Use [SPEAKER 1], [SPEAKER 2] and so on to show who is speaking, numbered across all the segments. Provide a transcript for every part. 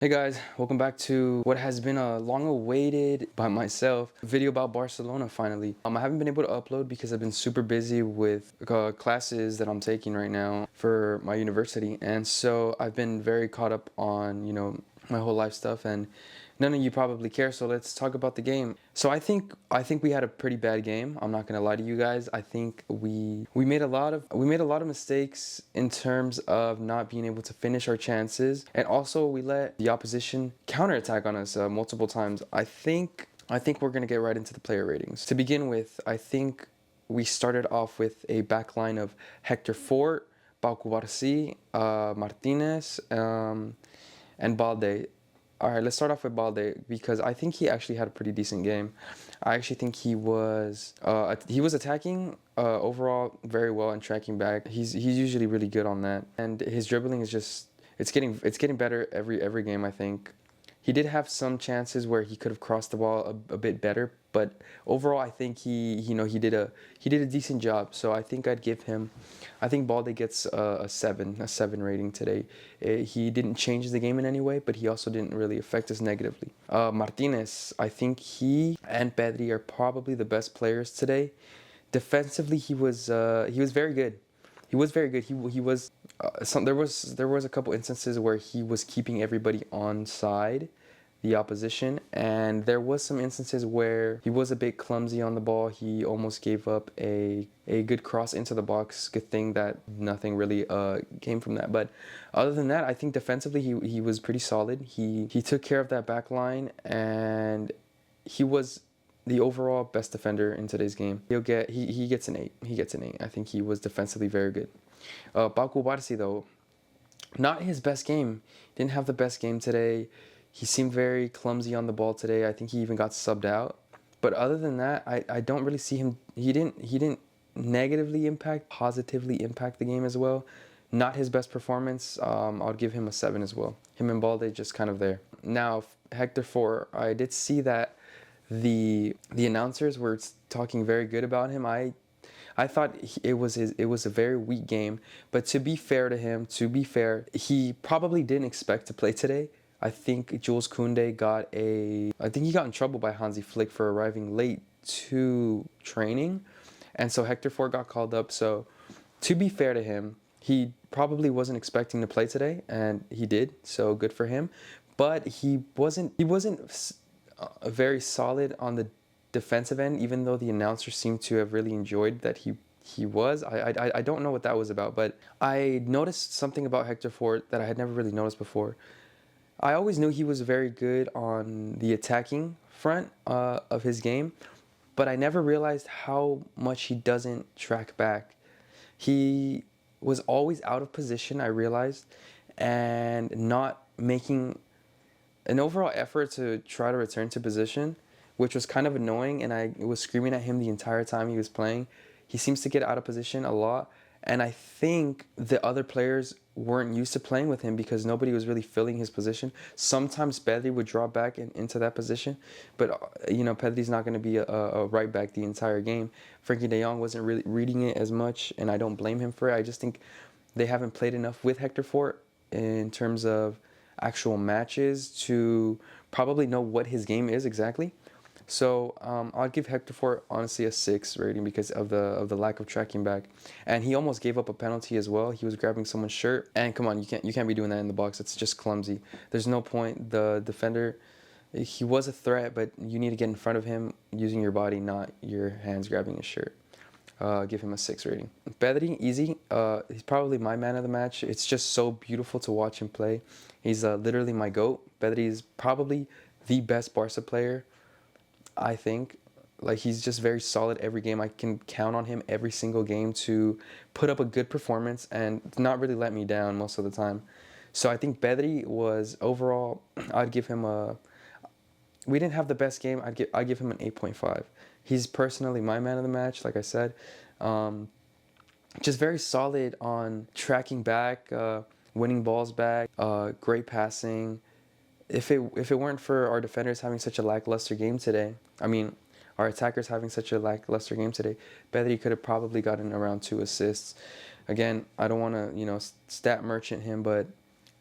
[SPEAKER 1] Hey guys, welcome back to what has been a long awaited by myself video about Barcelona finally. I haven't been able to upload because I've been super busy with classes that I'm taking right now for my university, and so I've been very caught up on, my whole life stuff, and none of you probably care, so let's talk about the game. So I think we had a pretty bad game. I'm not gonna lie to you guys. I think we made a lot of mistakes in terms of not being able to finish our chances, and also we let the opposition counterattack on us multiple times. I think we're gonna get right into the player ratings. To begin with, I think we started off with a back line of Hector Fort, Pau Cubarsí, Martinez, and Balde. All right, let's start off with Balde because I think he actually had a pretty decent game. I actually think he was attacking overall very well and tracking back. He's usually really good on that, and his dribbling is just it's getting better every game. I think he did have some chances where he could have crossed the ball a bit better, but overall I think he did a decent job. So I think I'd give him. I think Balde gets a seven rating today. He didn't change the game in any way, but he also didn't really affect us negatively. Martinez, I think he and Pedri are probably the best players today. Defensively, he was very good. He was very good. He was there was a couple instances where he was keeping everybody on side, the opposition, and there was some instances where he was a bit clumsy on the ball. He almost gave up a good cross into the box. Good thing that nothing really came from that. But other than that, I think defensively he was pretty solid. He took care of that back line, and he was the overall best defender in today's game. He gets an 8. He gets an 8. I think he was defensively very good. Pau Cubarsí, though, not his best game. Didn't have the best game today. He seemed very clumsy on the ball today. I think he even got subbed out. But other than that, I don't really see him. He didn't negatively impact, positively impact the game as well. Not his best performance. I'll give him a 7 as well. Him and Balde just kind of there. Now Hector 4. I did see that the announcers were talking very good about him. I thought it was a very weak game, but to be fair to him, he probably didn't expect to play today. I think Jules Koundé I think he got in trouble by Hansi Flick for arriving late to training, and so Hector Fort got called up. So to be fair to him, he probably wasn't expecting to play today, and he did. So good for him, but he wasn't very solid on the defensive end, even though the announcers seemed to have really enjoyed that he was. I don't know what that was about, but I noticed something about Hector Fort that I had never really noticed before. I always knew he was very good on the attacking front of his game, but I never realized how much he doesn't track back. He was always out of position, I realized, and not making an overall effort to try to return to position, which was kind of annoying, and I was screaming at him the entire time he was playing. He seems to get out of position a lot, and I think the other players weren't used to playing with him because nobody was really filling his position. Sometimes Pedri would drop back into that position, but Pedri's not going to be a right back the entire game. Frankie De Jong wasn't really reading it as much, and I don't blame him for it. I just think they haven't played enough with Hector Fort in terms of actual matches to probably know what his game is exactly. So I'd give Hector Fort honestly a 6 rating because of the lack of tracking back, and he almost gave up a penalty as well. He was grabbing someone's shirt, and come on, you can't be doing that in the box. It's just clumsy. There's no point. The defender, he was a threat, but you need to get in front of him using your body, not your hands grabbing his shirt. Give him a 6 rating. Pedri, easy. He's probably my man of the match. It's just so beautiful to watch him play. He's literally my GOAT. Pedri is probably the best Barca player, I think. Like, he's just very solid every game. I can count on him every single game to put up a good performance and not really let me down most of the time. So I think Pedri was overall, I'd give him a. We didn't have the best game. I'd give him an 8.5. He's personally my man of the match, like I said. Just very solid on tracking back, winning balls back, great passing. If it weren't for our defenders having such a lackluster game today, I mean, our attackers having such a lackluster game today, Pedri could have probably gotten around 2 assists. Again, I don't want to, stat merchant him, but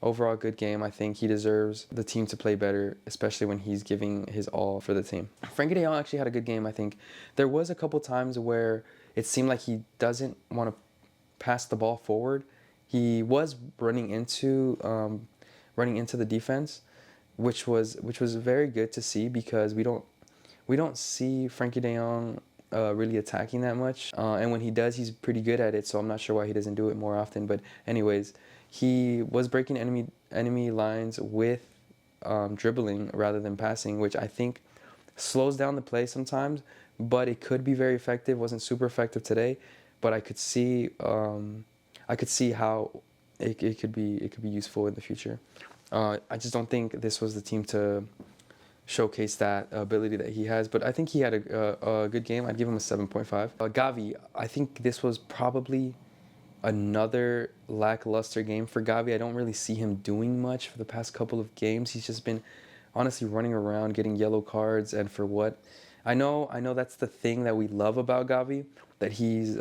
[SPEAKER 1] Overall, good game. I think he deserves the team to play better, especially when he's giving his all for the team. Frankie de Jong actually had a good game, I think. There was a couple times where it seemed like he doesn't want to pass the ball forward. He was running into the defense, which was very good to see because we don't see Frankie de Jong really attacking that much. And when he does, he's pretty good at it. So I'm not sure why he doesn't do it more often. But anyways, he was breaking enemy lines with dribbling rather than passing, which I think slows down the play sometimes. But it could be very effective. Wasn't super effective today, but I could see how it could be useful in the future. I just don't think this was the team to showcase that ability that he has. But I think he had a good game. I'd give him a 7.5. Gavi, I think this was probably another lackluster game for Gavi. I don't really see him doing much for the past couple of games. He's just been honestly running around getting yellow cards, and for what? I know that's the thing that we love about Gavi, that he's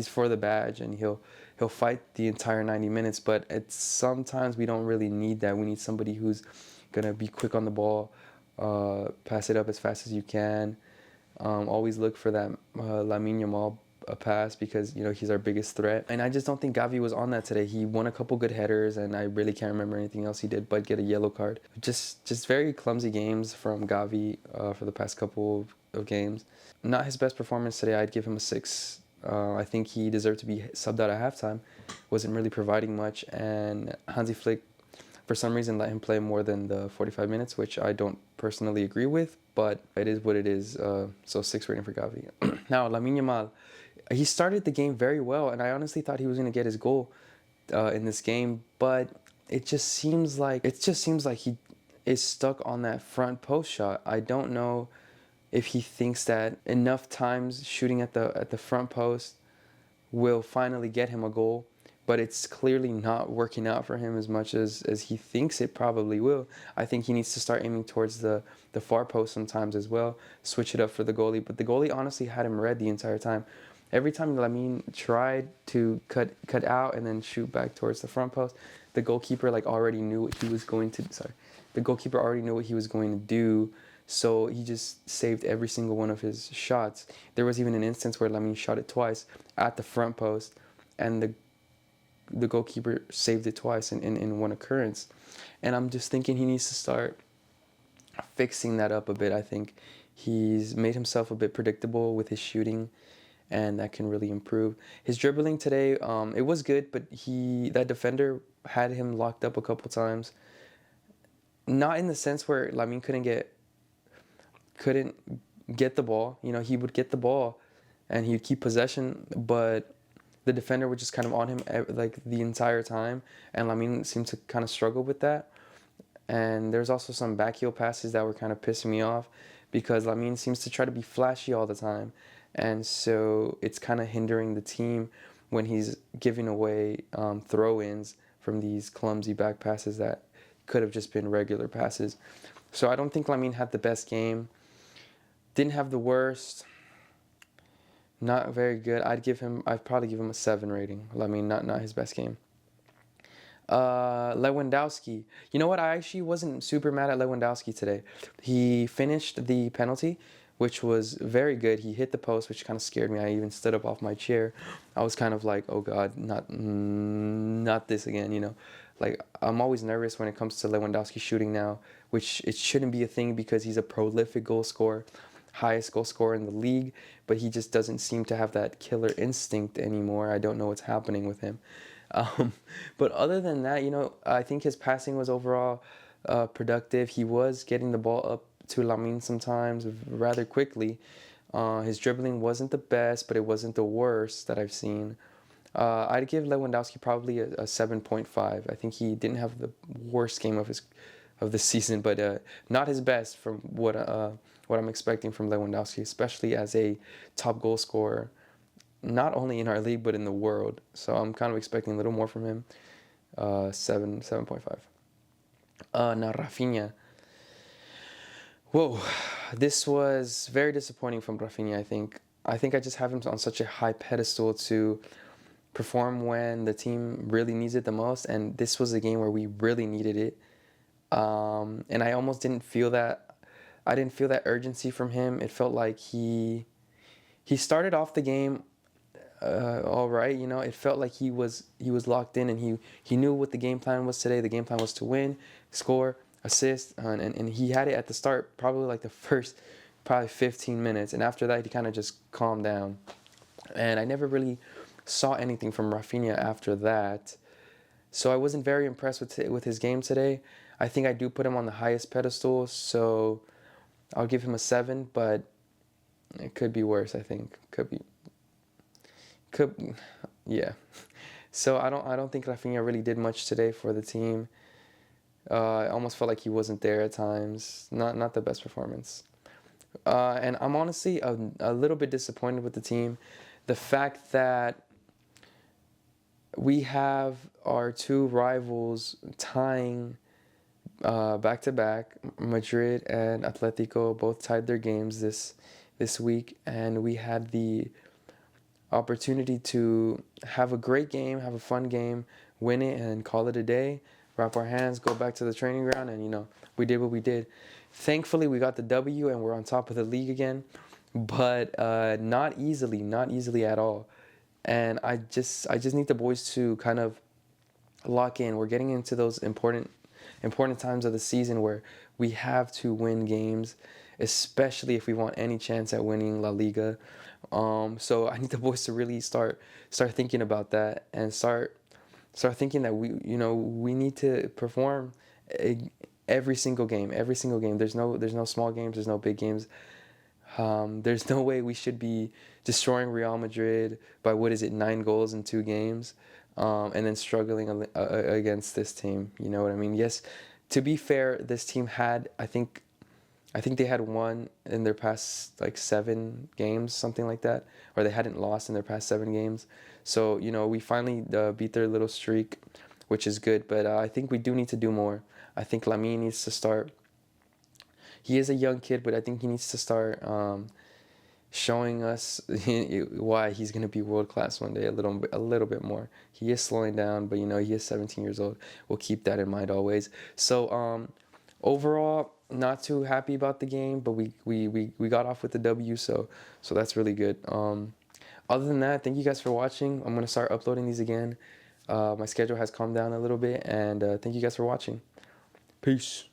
[SPEAKER 1] for the badge and he'll fight the entire 90 minutes, but sometimes we don't really need that. We need somebody who's gonna be quick on the ball, pass it up as fast as you can. Always look for that Lamine Yamal pass because he's our biggest threat. And I just don't think Gavi was on that today. He won a couple good headers, and I really can't remember anything else he did but get a yellow card. Just very clumsy games from Gavi for the past couple of games. Not his best performance today. I'd give him a 6. I think he deserved to be subbed out at halftime. Wasn't really providing much, and Hansi Flick, for some reason, let him play more than the 45 minutes, which I don't personally agree with, but it is what it is. So 6 rating for Gavi. Now, Lamine Yamal, he started the game very well, and I honestly thought he was going to get his goal in this game, but it just seems like he is stuck on that front post shot. I don't know if he thinks that enough times shooting at the front post will finally get him a goal, but it's clearly not working out for him as much as he thinks it probably will. I think he needs to start aiming towards the far post sometimes as well, switch it up for the goalie, but the goalie honestly had him read the entire time. Every time Lamine tried to cut out and then shoot back towards the front post, the goalkeeper already knew what he was going to. The goalkeeper already knew what he was going to do, so he just saved every single one of his shots. There was even an instance where Lamine shot it twice at the front post, and the goalkeeper saved it twice in one occurrence. And I'm just thinking he needs to start fixing that up a bit. I think he's made himself a bit predictable with his shooting, and that can really improve. His dribbling today, it was good, but that defender had him locked up a couple times. Not in the sense where Lamine couldn't get the ball. He would get the ball and he'd keep possession, but the defender would just kind of on him the entire time, and Lamine seemed to kind of struggle with that. And there's also some backheel passes that were kind of pissing me off because Lamine seems to try to be flashy all the time. And so it's kind of hindering the team when he's giving away throw-ins from these clumsy back passes that could have just been regular passes. So I don't think Lamine had the best game. Didn't have the worst. Not very good. I'd probably give him a 7 rating. Lamine, not his best game. Lewandowski. You know what? I actually wasn't super mad at Lewandowski today. He finished the penalty, which was very good. He hit the post, which kind of scared me. I even stood up off my chair. I was kind of like, oh God, not this again, I'm always nervous when it comes to Lewandowski shooting now, which it shouldn't be a thing because he's a prolific goal scorer, highest goal scorer in the league, but he just doesn't seem to have that killer instinct anymore. I don't know what's happening with him. But other than that, I think his passing was overall productive. He was getting the ball up to Lamine sometimes rather quickly. His dribbling wasn't the best, but it wasn't the worst that I've seen. I'd give Lewandowski probably a 7.5. I think he didn't have the worst game of the season, but not his best from what I'm expecting from Lewandowski, especially as a top goal scorer, not only in our league but in the world. So I'm kind of expecting a little more from him. 7.5. Now Rafinha. Whoa, this was very disappointing from Rafinha, I think. I just have him on such a high pedestal to perform when the team really needs it the most, and this was a game where we really needed it. And I almost didn't feel that. I didn't feel that urgency from him. It felt like he started off the game all right. You know, it felt like he was locked in, and he knew what the game plan was today. The game plan was to win, score, assist, and he had it at the start, probably like the first probably 15 minutes, and after that he kind of just calmed down. And I never really saw anything from Rafinha after that. So I wasn't very impressed with his game today. I think I do put him on the highest pedestal, so I'll give him a 7, but it could be worse, I think. Could yeah. So I don't think Rafinha really did much today for the team. I almost felt like he wasn't there at times. Not the best performance. And I'm honestly a little bit disappointed with the team. The fact that we have our two rivals tying back to back. Madrid and Atletico both tied their games this week, and we had the opportunity to have a great game, have a fun game, win it, and call it a day. Wrap our hands, go back to the training ground, and we did what we did. Thankfully, we got the W, and we're on top of the league again, but not easily at all. And I just need the boys to kind of lock in. We're getting into those important times of the season where we have to win games, especially if we want any chance at winning La Liga. So I need the boys to really start thinking about that, and start thinking that we need to perform every single game. There's no small games. There's no big games. There's no way we should be destroying Real Madrid by, what is it, 9 goals in 2 games, and then struggling against this team. You know what I mean? Yes, to be fair, this team had, I think they had won in their past like 7 games, something like that, or they hadn't lost in their past 7 games. So we finally beat their little streak, which is good. But I think we do need to do more. I think Lamine needs to start. He is a young kid, but I think he needs to start showing us why he's going to be world class one day a little bit more. He is slowing down, but he is 17 years old. We'll keep that in mind always. So overall, not too happy about the game, but we got off with the W, so that's really good. Other than that, thank you guys for watching. I'm going to start uploading these again. My schedule has calmed down a little bit, and thank you guys for watching. Peace.